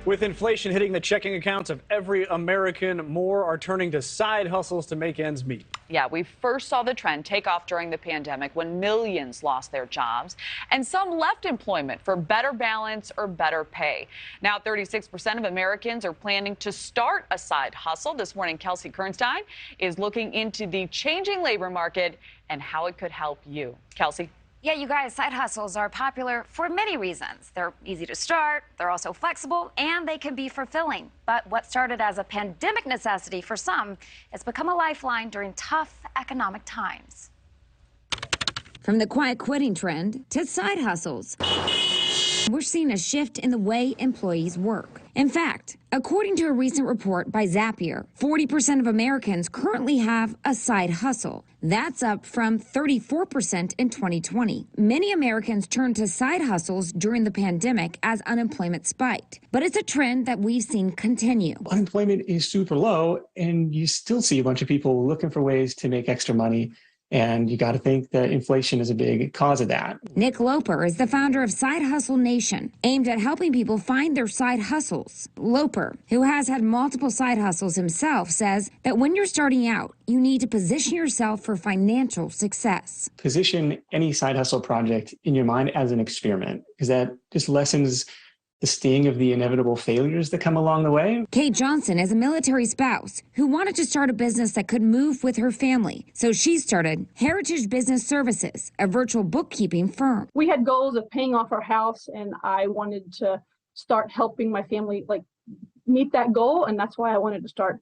With inflation hitting the checking accounts of every American, more are turning to side hustles to make ends meet. Yeah, we first saw the trend take off during the pandemic when millions lost their jobs and some left employment for better balance or better pay. Now, 36% of Americans are planning to start a side hustle. This morning, Kelsey Kernstein is looking into the changing labor market and how it could help you. Kelsey. Yeah, you guys, side hustles are popular for many reasons. They're easy to start, they're also flexible, and they can be fulfilling. But what started as a pandemic necessity for some has become a lifeline during tough economic times. From the quiet quitting trend to side hustles, we're seeing a shift in the way employees work. In fact, according to a recent report by Zapier, 40% of Americans currently have a side hustle. That's up from 34% in 2020. Many Americans turned to side hustles during the pandemic as unemployment spiked. But it's a trend that we've seen continue. Unemployment is super low, and you still see a bunch of people looking for ways to make extra money. And you got to think that inflation is a big cause of that. Nick Loper is the founder of Side Hustle Nation, aimed at helping people find their side hustles. Loper, who has had multiple side hustles himself, says that when you're starting out, you need to position yourself for financial success. Position any side hustle project in your mind as an experiment, because that just lessens the sting of the inevitable failures that come along the way. Kate Johnson is a military spouse who wanted to start a business that could move with her family. So she started Heritage Business Services, a virtual bookkeeping firm. We had goals of paying off our house, and I wanted to start helping my family meet that goal. And that's why I wanted to start,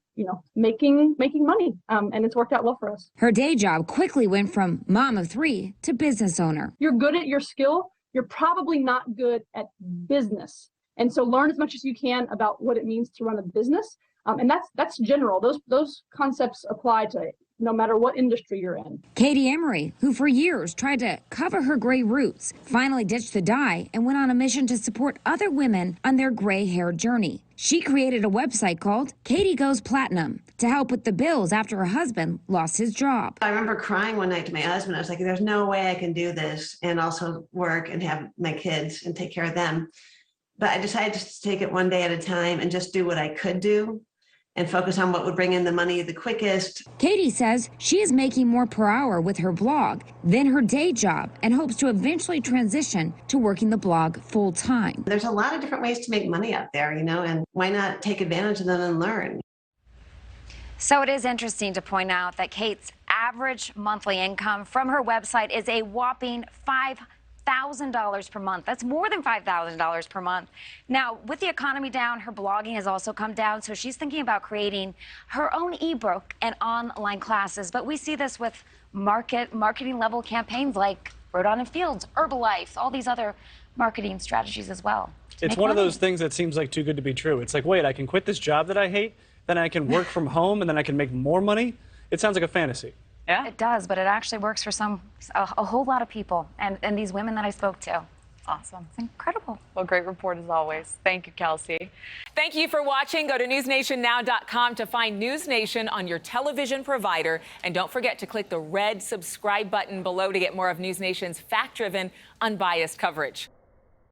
making money. And it's worked out well for us. Her day job quickly went from mom of three to business owner. You're good at your skill. You're probably not good at business. And so learn as much as you can about what it means to run a business. And that's general. Those concepts apply to no matter what industry you're in. Katie Emery, who for years tried to cover her gray roots, finally ditched the dye and went on a mission to support other women on their gray hair journey. She created a website called Katie Goes Platinum to help with the bills after her husband lost his job. I remember crying one night to my husband. I was like, there's no way I can do this and also work and have my kids and take care of them. But I decided to take it one day at a time and just do what I could do and focus on what would bring in the money the quickest. Katie says she is making more per hour with her blog than her day job and hopes to eventually transition to working the blog full time. There's a lot of different ways to make money out there, and why not take advantage of them and learn? So it is interesting to point out that Kate's average monthly income from her website is a whopping $5,000 per month. That's more than $5,000 per month. Now, with the economy down, her blogging has also come down, so she's thinking about creating her own ebook and online classes. But we see this with marketing level campaigns like Rhode Island Fields, Herbalife, all these other marketing strategies as well. It's one of those things that seems like too good to be true. It's like, wait, I can quit this job that I hate, then I can work from home, and then I can make more money. It sounds like a fantasy. Yeah, it does, but it actually works for a whole lot of people, and these women that I spoke to. Awesome. It's incredible. Well, great report as always. Thank you, Kelsey. Thank you for watching. Go to newsnationnow.com to find News Nation on your television provider. And don't forget to click the red subscribe button below to get more of News Nation's fact-driven, unbiased coverage.